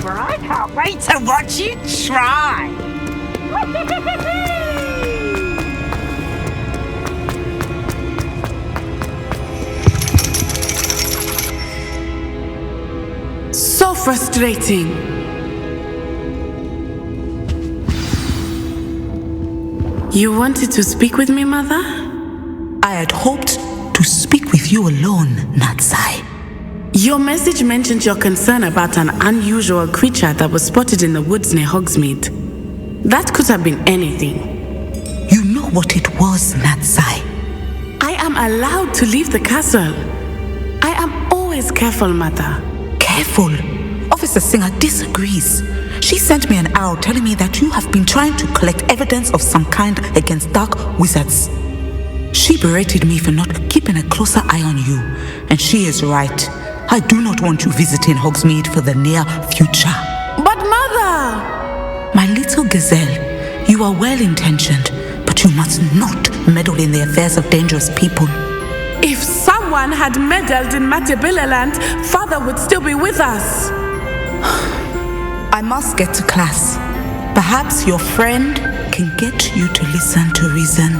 but I can't wait to watch you try. So frustrating. You wanted to speak with me, Mother? I had hoped to speak with you alone, Natsai. Your message mentioned your concern about an unusual creature that was spotted in the woods near Hogsmeade. That could have been anything. You know what it was, Natsai. I am allowed to leave the castle. I am always careful, Mother. Careful. Officer Singer disagrees. She sent me an arrow telling me that you have been trying to collect evidence of some kind against dark wizards. She berated me for not keeping a closer eye on you, and she is right. I do not want you visiting Hogsmeade for the near future. But Mother! My little gazelle, you are well-intentioned, but you must not meddle in the affairs of dangerous people. If someone had meddled in Matabeleland, Father would still be with us. I must get to class. Perhaps your friend can get you to listen to reason.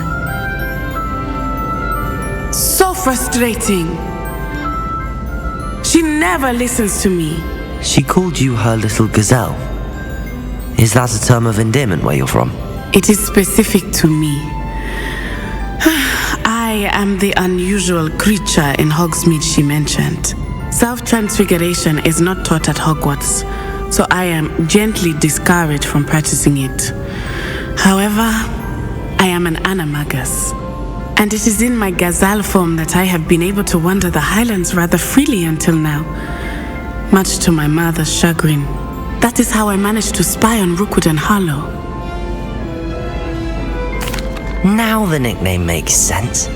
So frustrating. She never listens to me. She called you her little gazelle. Is that a term of endearment where you're from? It is specific to me. I am the unusual creature in Hogsmeade she mentioned. Self-transfiguration is not taught at Hogwarts, so I am gently discouraged from practicing it. However, I am an animagus, and it is in my gazelle form that I have been able to wander the highlands rather freely until now, much to my mother's chagrin. That is how I managed to spy on Rookwood and Harlow. Now the nickname makes sense.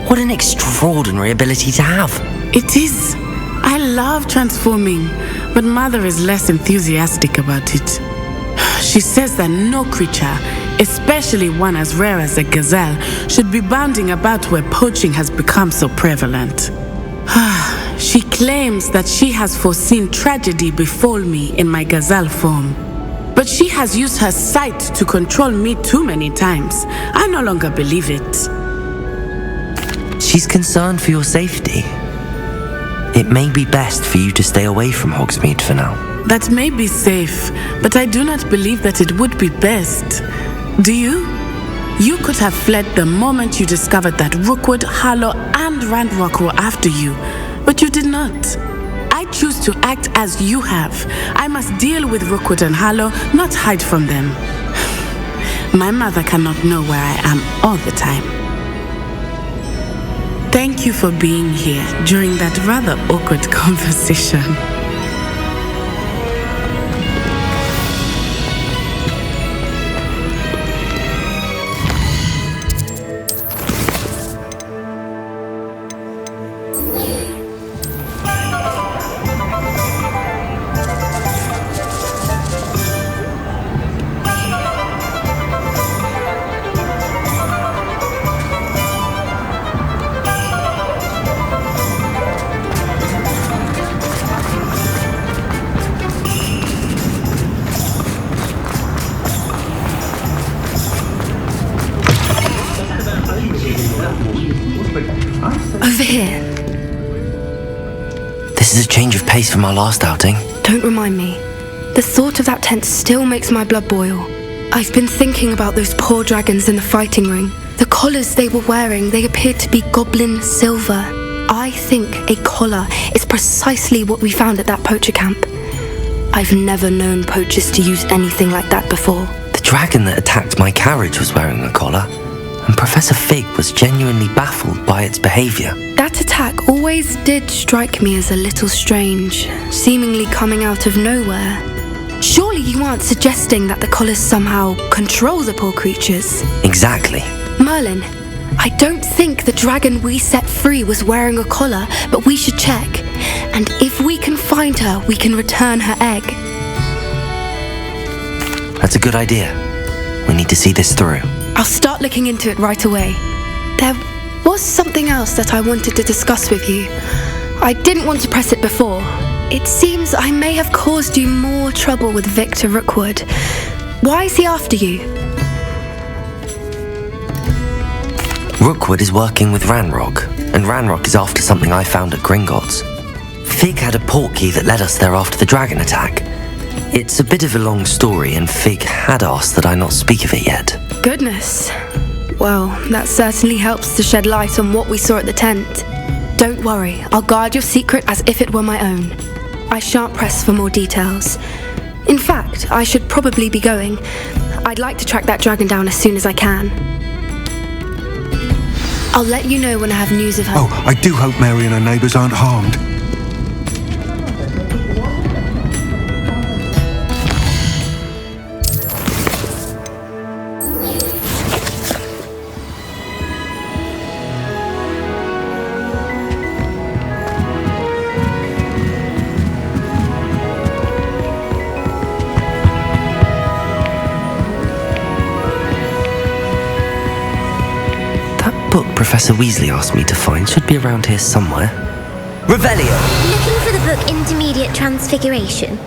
What an extraordinary ability to have. It is. I love transforming, but Mother is less enthusiastic about it. She says that no creature, especially one as rare as a gazelle, should be bounding about where poaching has become so prevalent. She claims that she has foreseen tragedy befall me in my gazelle form. But she has used her sight to control me too many times. I no longer believe it. She's concerned for your safety. It may be best for you to stay away from Hogsmeade for now. That may be safe, but I do not believe that it would be best. Do you? You could have fled the moment you discovered that Rookwood, Harlow, and Randrock were after you, but you did not. I choose to act as you have. I must deal with Rookwood and Harlow, not hide from them. My mother cannot know where I am all the time. Thank you for being here during that rather awkward conversation. Over here. This is a change of pace from our last outing. Don't remind me. The thought of that tent still makes my blood boil. I've been thinking about those poor dragons in the fighting ring. The collars they were wearing, they appeared to be goblin silver. I think a collar is precisely what we found at that poacher camp. I've never known poachers to use anything like that before. The dragon that attacked my carriage was wearing a collar, and Professor Fig was genuinely baffled by its behavior. That attack always did strike me as a little strange, seemingly coming out of nowhere. Surely you aren't suggesting that the collars somehow control the poor creatures? Exactly. Merlin, I don't think the dragon we set free was wearing a collar, but we should check. And if we can find her, we can return her egg. That's a good idea. We need to see this through. I'll start looking into it right away. There was something else that I wanted to discuss with you. I didn't want to press it before, It seems I may have caused you more trouble with Victor Rookwood. Why is he after you? Rookwood is working with Ranrock, and Ranrock is after something I found at Gringotts. Fig had a portkey that led us there after the dragon attack. It's a bit of a long story, and Fig had asked that I not speak of it yet. Goodness. Well, that certainly helps to shed light on what we saw at the tent. Don't worry, I'll guard your secret as if it were my own. I shan't press for more details. In fact, I should probably be going. I'd like to track that dragon down as soon as I can. I'll let you know when I have news of her. Oh, I do hope Mary and her neighbours aren't harmed. Professor Weasley asked me to find should be around here somewhere. Revelio! Looking for the book Intermediate Transfiguration.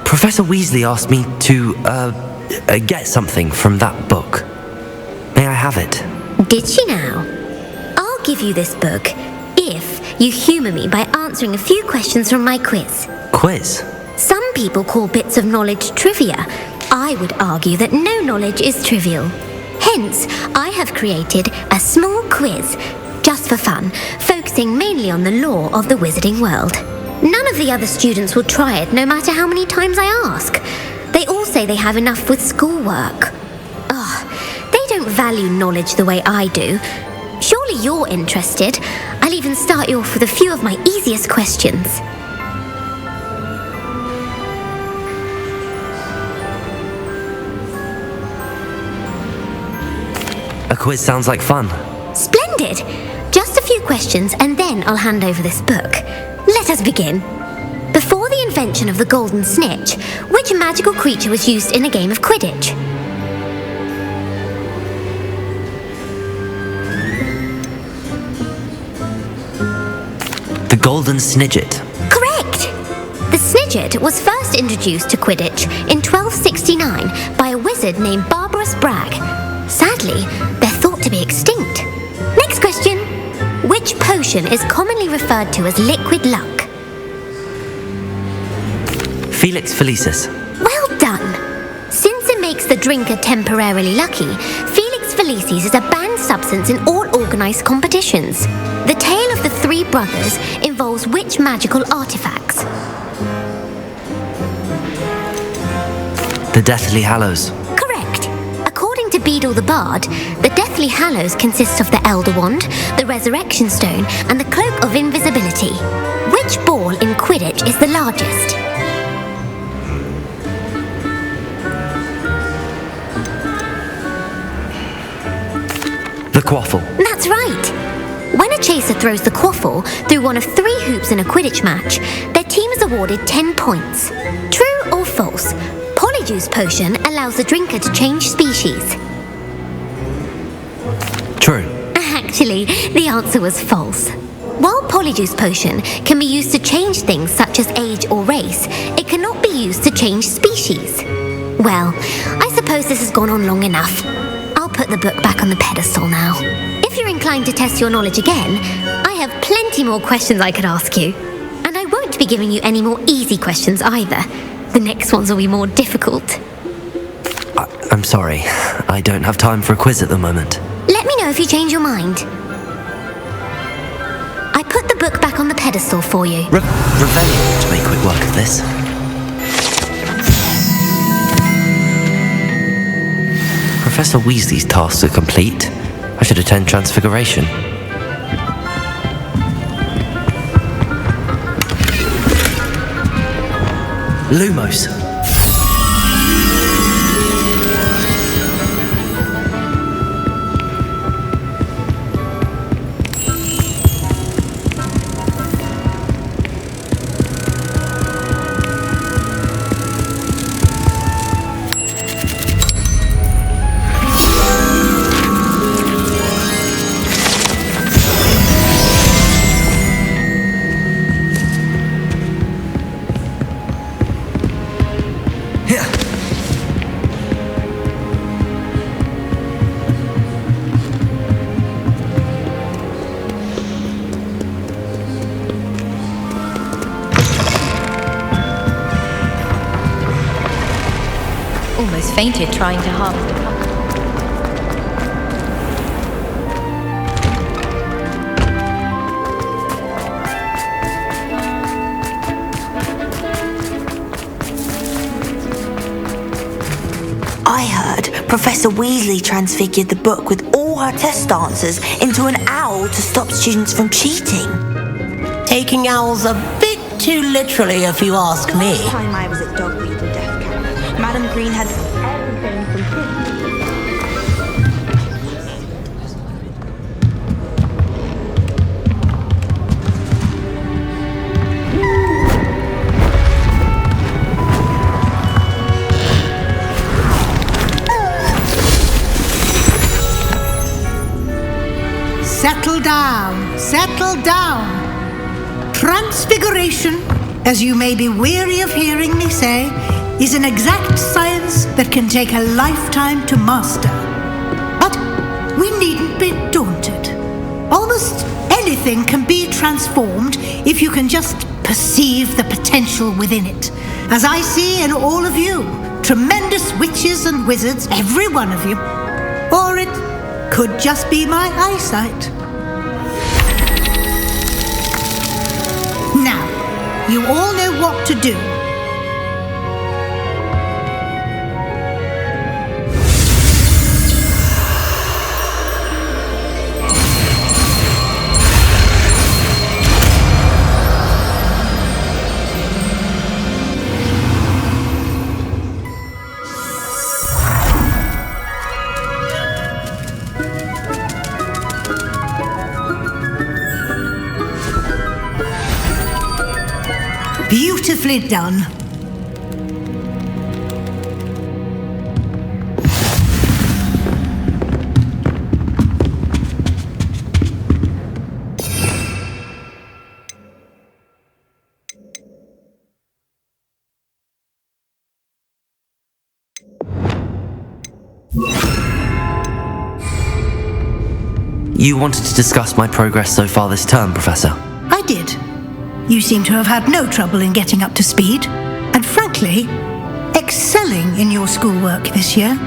Professor Weasley asked me to, get something from that book. May I have it? Did she now? I'll give you this book if you humour me by answering a few questions from my quiz. Quiz? Some people call bits of knowledge trivia. I would argue that no knowledge is trivial. Hence, I have created a small quiz, just for fun, focusing mainly on the lore of the wizarding world. None of the other students will try it, no matter how many times I ask. They all say they have enough with schoolwork. They don't value knowledge the way I do. Surely you're interested. I'll even start you off with a few of my easiest questions. A quiz sounds like fun. Splendid! Just a few questions and then I'll hand over this book. Let us begin. Before the invention of the golden snitch, which magical creature was used in a game of Quidditch? The golden snidget. Correct! The snidget was first introduced to Quidditch in 1269 by a wizard named Barbarous Bragg. Sadly, they're thought to be extinct. Next question. Which potion is commonly referred to as liquid luck? Felix Felicis. Well done. Since it makes the drinker temporarily lucky, Felix Felicis is a banned substance in all organised competitions. The tale of the three brothers involves which magical artifacts? The Deathly Hallows. To Beedle the Bard, the Deathly Hallows consists of the Elder Wand, the Resurrection Stone, and the Cloak of Invisibility. Which ball in Quidditch is the largest? The Quaffle. That's right! When a chaser throws the Quaffle through one of 3 hoops in a Quidditch match, their team is awarded 10 points. True or false? Polyjuice potion allows the drinker to change species. True. Actually, the answer was false. While Polyjuice potion can be used to change things such as age or race, it cannot be used to change species. Well, I suppose this has gone on long enough. I'll put the book back on the pedestal now. If you're inclined to test your knowledge again, I have plenty more questions I could ask you. And I won't be giving you any more easy questions either. The next ones will be more difficult. I'm sorry. I don't have time for a quiz at the moment. Let me know if you change your mind. I put the book back on the pedestal for you. Revelio to make quick work of this. Professor Weasley's tasks are complete. I should attend Transfiguration. Lumos. fainted trying to harvest the couple. I heard Professor Weasley transfigured the book with all her test answers into an owl to stop students from cheating. Taking owls a bit too literally, if you ask me. Last time I was at Dogweed and Death Camp, Madam Green had everything from kids. Settle down. Transfiguration, as you may be weary of hearing me say, is an exact science that can take a lifetime to master. But we needn't be daunted. Almost anything can be transformed if you can just perceive the potential within it. As I see in all of you, tremendous witches and wizards, every one of you. Or it could just be my eyesight. Now, you all know what to do. Beautifully done. You wanted to discuss my progress so far this term, Professor? I did. You seem to have had no trouble in getting up to speed, and frankly, excelling in your schoolwork this year.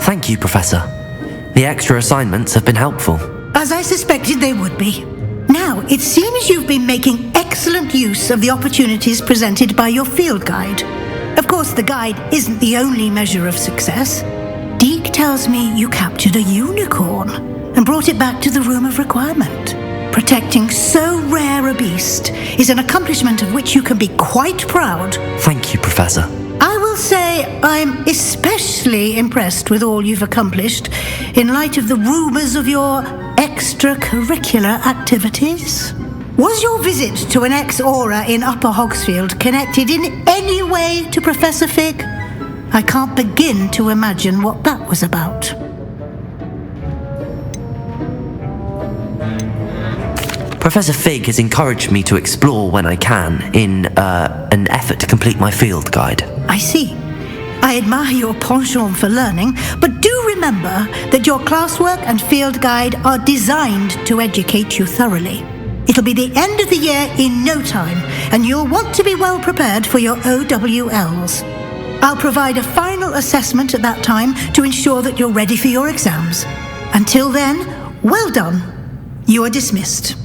Thank you, Professor. The extra assignments have been helpful. As I suspected they would be. Now, it seems you've been making excellent use of the opportunities presented by your field guide. Of course, the guide isn't the only measure of success. Deke tells me you captured a unicorn and brought it back to the Room of Requirement. Protecting so rare a beast is an accomplishment of which you can be quite proud. Thank you, Professor. I will say I'm especially impressed with all you've accomplished in light of the rumours of your extracurricular activities. Was your visit to an ex-aura in Upper Hogsfield connected in any way to Professor Fig? I can't begin to imagine what that was about. Professor Fig has encouraged me to explore when I can in an effort to complete my field guide. I see. I admire your penchant for learning, but do remember that your classwork and field guide are designed to educate you thoroughly. It'll be the end of the year in no time, and you'll want to be well prepared for your OWLs. I'll provide a final assessment at that time to ensure that you're ready for your exams. Until then, well done. You are dismissed.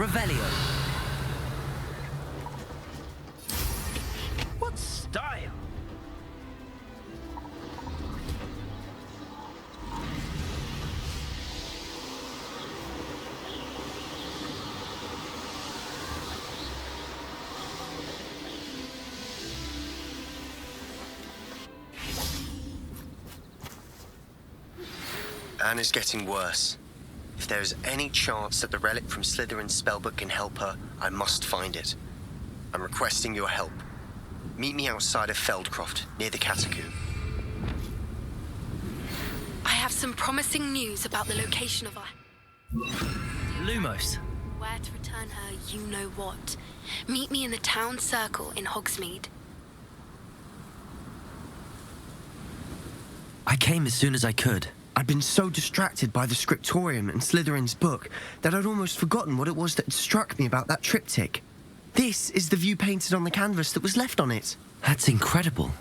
Revelio. What style? Anne is getting worse. If there is any chance that the relic from Slytherin's spellbook can help her, I must find it. I'm requesting your help. Meet me outside of Feldcroft, near the Catacomb. I have some promising news about the location of our... Lumos. Where to return her, you know what. Meet me in the town circle in Hogsmeade. I came as soon as I could. I'd been so distracted by the scriptorium and Slytherin's book that I'd almost forgotten what it was that had struck me about that triptych. This is the view painted on the canvas that was left on it. That's incredible.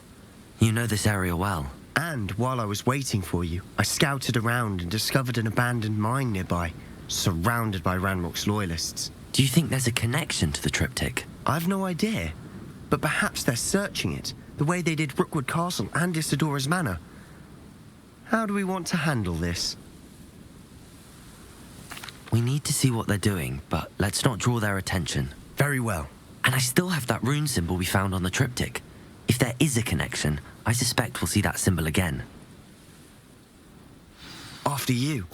You know this area well. And while I was waiting for you, I scouted around and discovered an abandoned mine nearby, surrounded by Ranrock's loyalists. Do you think there's a connection to the triptych? I've no idea, but perhaps they're searching it, the way they did Rookwood Castle and Isidora's Manor. How do we want to handle this? We need to see what they're doing, but let's not draw their attention. Very well. And I still have that rune symbol we found on the triptych. If there is a connection, I suspect we'll see that symbol again. After you.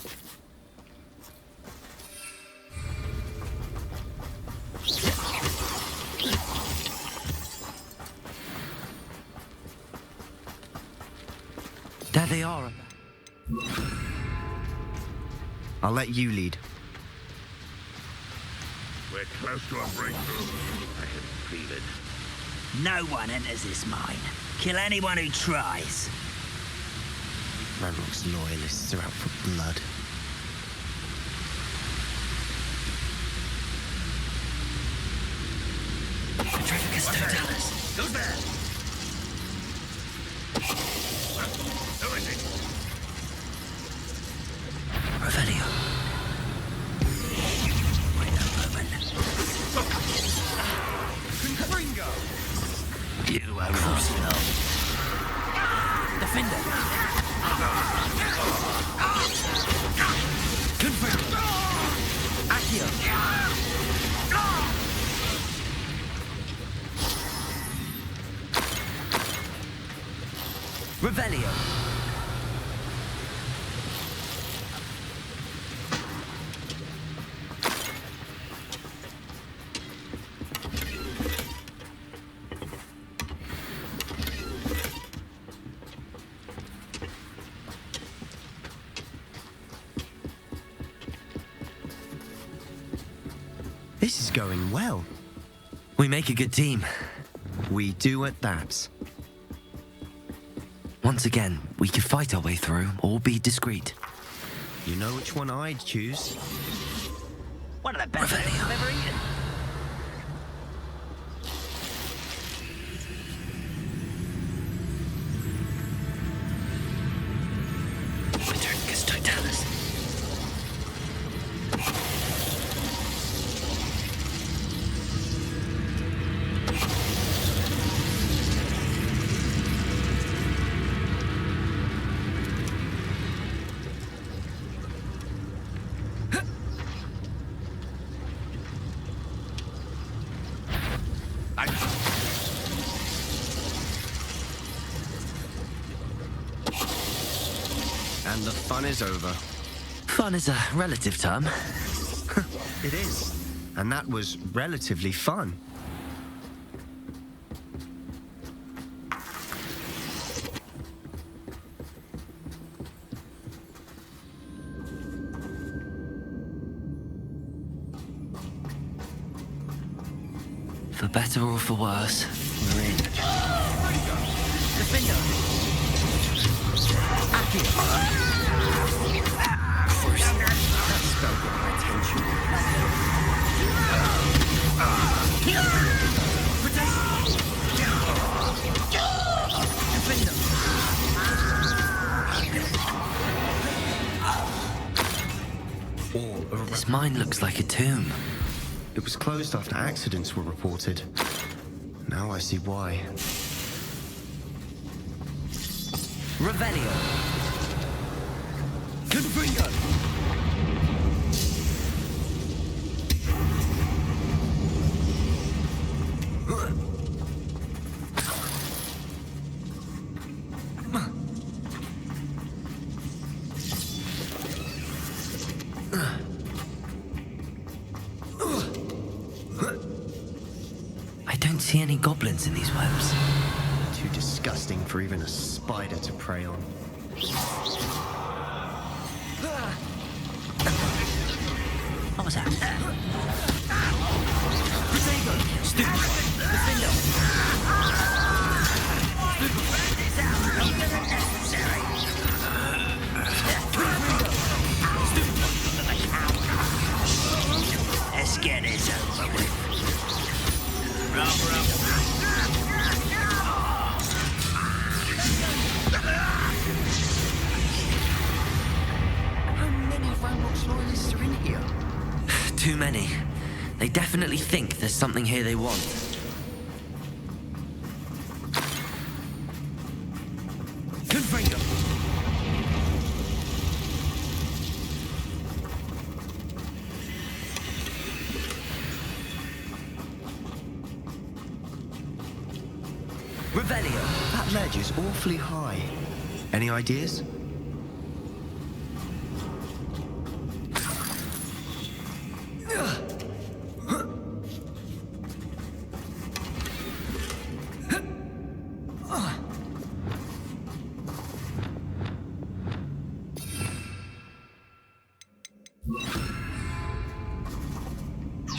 There they are. I'll let you lead. We're close to a breakthrough. I can feel it. No one enters this mine. Kill anyone who tries. Ranrock's loyalists are out for blood. Who's there? Who is it? Revelio. Wait a moment. Confringo! You are Roswell. Defender. Confringo. Accio. Revelio. This is going well. We make a good team. We do at that. Once again, we could fight our way through or be discreet. You know which one I'd choose? One of the best things I've ever eaten. And the fun is over. Fun is a relative term. It is. And that was relatively fun. For better or for worse, we're in. Defender! That spell got my attention. This mine looks like a tomb. It was closed after accidents were reported. Now I see why. Revelio. Confringo. I don't see any goblins in these webs. Too disgusting for even a spider to prey on. What was that? Let's get this over with. How many Ranrock's loyalists are in here? Too many. They definitely think there's something here they want. Confringo. Revelio. That ledge is awfully high. Any ideas?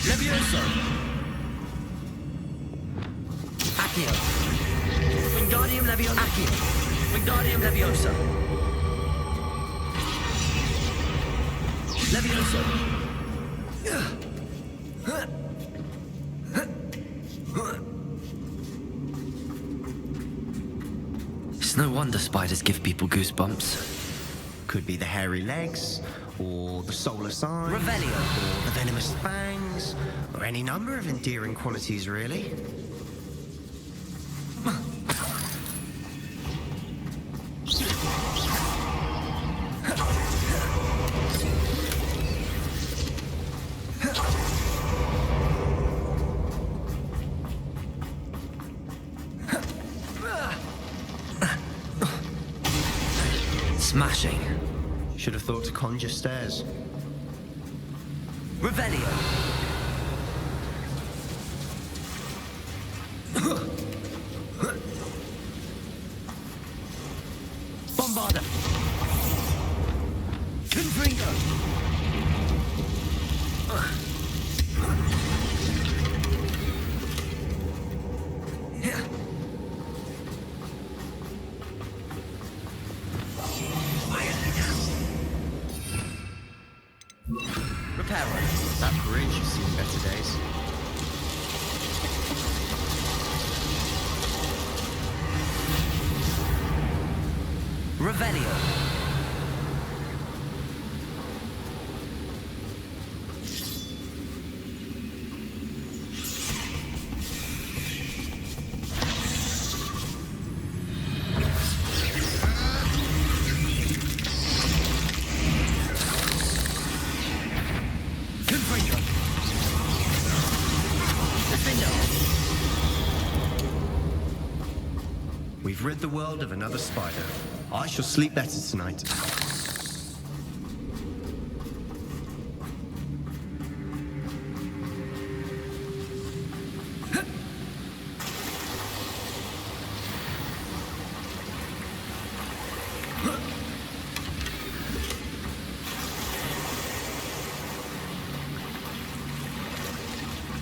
Levioso. Accio. Wingardium Leviosa. Accio. Wingardium Leviosa. Levioso. It's no wonder spiders give people goosebumps. Could be the hairy legs, or the solar sign, Revelio. or the venomous fangs, or any number of endearing qualities, really. Smashing. Should have thought to conjure stairs. Revelio. Bombarda. Confringo. Reparo. That bridge has seen better days. Revelio. Confringo. Defendo. We've rid the world of another spider. I shall sleep better tonight.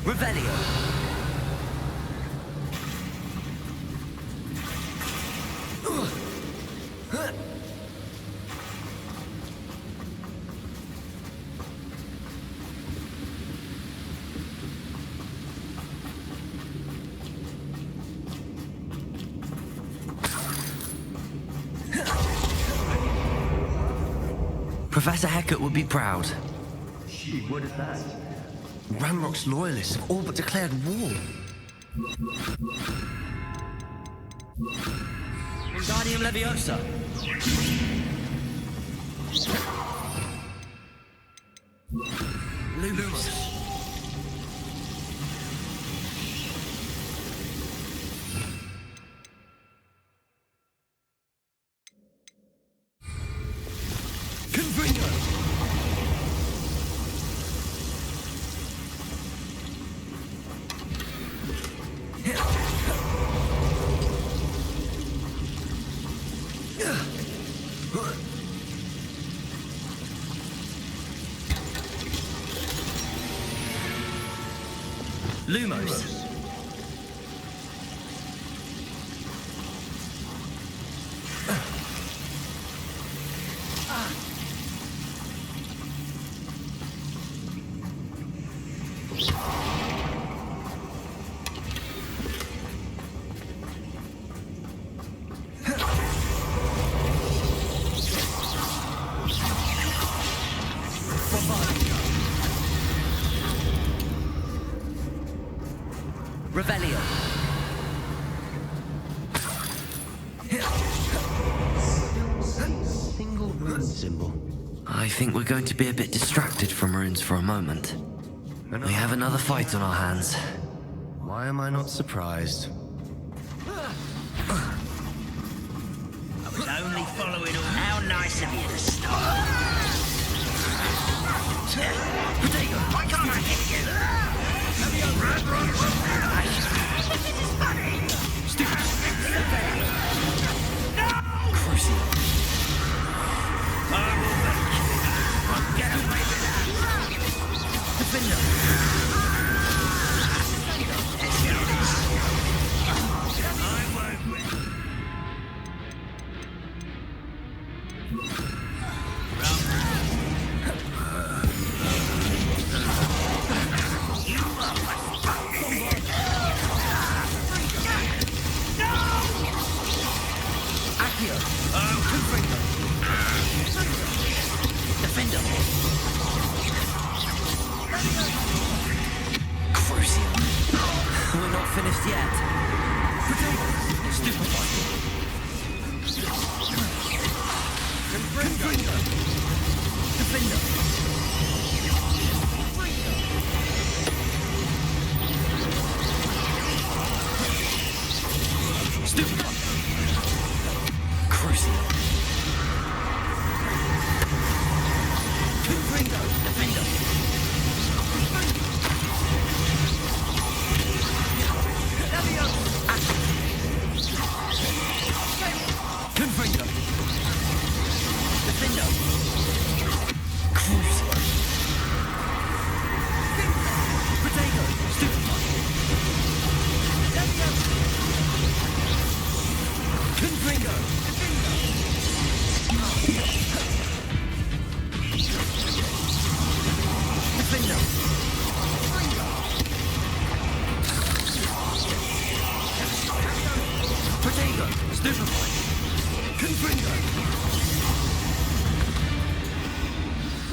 Revelio. Professor Hecat would be proud. She would at that. Ranrock's loyalists have all but declared war. Wingardium Leviosa. Lumos. Lumos. Revelio. Single rune symbol. I think we're going to be a bit distracted from runes for a moment. We have another fight on our hands. Why am I not surprised? I was only following all. How nice of you to stop. Why can't I hit you? We're not finished yet.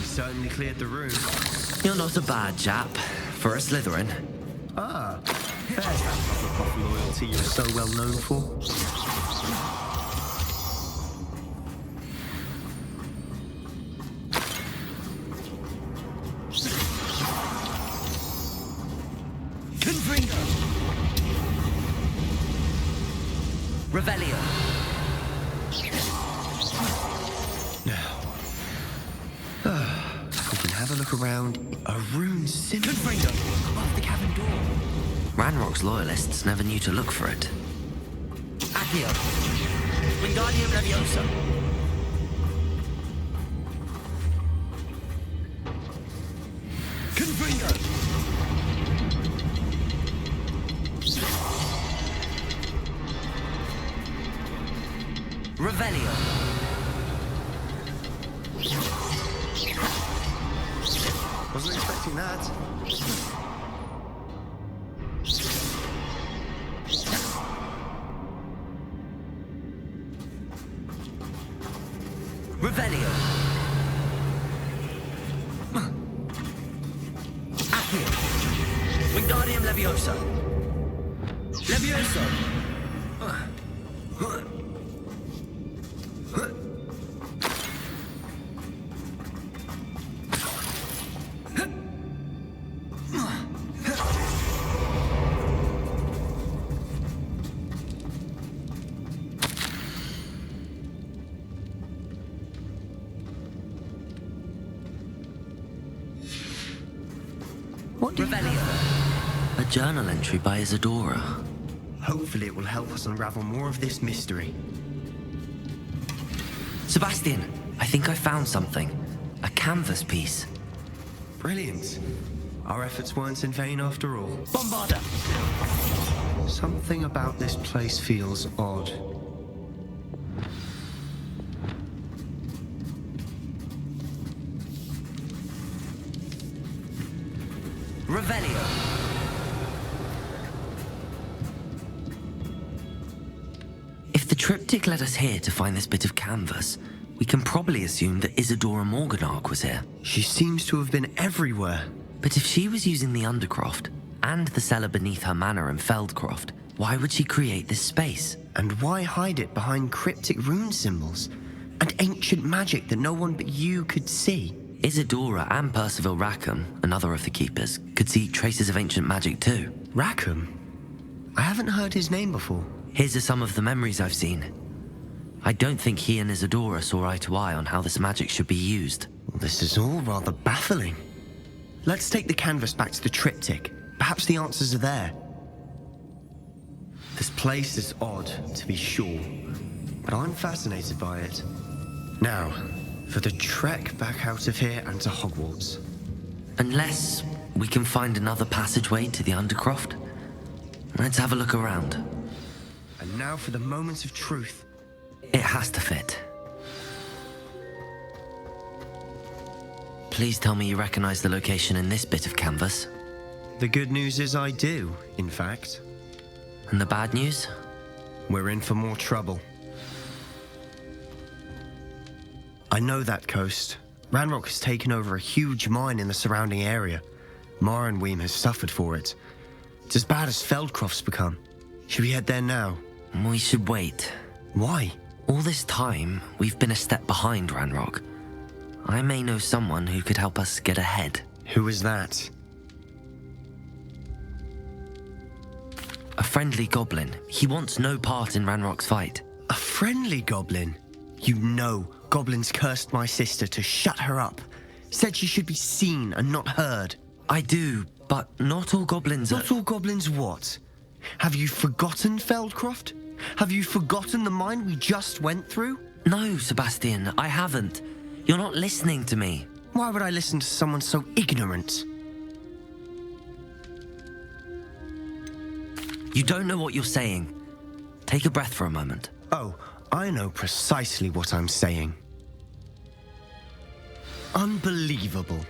Certainly cleared the room. You're not a bad chap for a Slytherin. Ah, there's that Hufflepuff loyalty you're so well known for. Revelio. Now, we can have a look around. A rune symbol. Above the cabin door. Ranrock's loyalists never knew to look for it. Accio. Wingardium Leviosa. Revelio. Wasn't expecting that. Revelio. Accio. Levioso! Levioso! What do Revelio. A journal entry by Isadora. Hopefully it will help us unravel more of this mystery. Sebastian, I think I found something. A canvas piece. Brilliant. Our efforts weren't in vain after all. Bombarda! Something about this place feels odd. Revelio. If the triptych led us here to find this bit of canvas, we can probably assume that Isadora Morganark was here. She seems to have been everywhere. But if she was using the Undercroft and the cellar beneath her manor in Feldcroft, why would she create this space? And why hide it behind cryptic rune symbols and ancient magic that no one but you could see? Isadora and Percival Rackham, another of the keepers, could see traces of ancient magic too. Rackham? I haven't heard his name before. His are some of the memories I've seen. I don't think he and Isadora saw eye to eye on how this magic should be used. This is all rather baffling. Let's take the canvas back to the triptych. Perhaps the answers are there. This place is odd, to be sure, but I'm fascinated by it. Now, for the trek back out of here and to Hogwarts. Unless we can find another passageway to the Undercroft. Let's have a look around. And now for the moment of truth. It has to fit. Please tell me you recognize the location in this bit of canvas. The good news is I do, in fact. And the bad news? We're in for more trouble. I know that coast. Ranrock has taken over a huge mine in the surrounding area. Marenweem has suffered for it. It's as bad as Feldcroft's become. Should we head there now? We should wait. Why? All this time, we've been a step behind Ranrock. I may know someone who could help us get ahead. Who is that? A friendly goblin. He wants no part in Ranrock's fight. A friendly goblin? You know, goblins cursed my sister to shut her up. Said she should be seen and not heard. I do, but not all goblins are... Not all goblins what? Have you forgotten Feldcroft? Have you forgotten the mine we just went through? No, Sebastian, I haven't. You're not listening to me. Why would I listen to someone so ignorant? You don't know what you're saying. Take a breath for a moment. Oh, I know precisely what I'm saying. Unbelievable.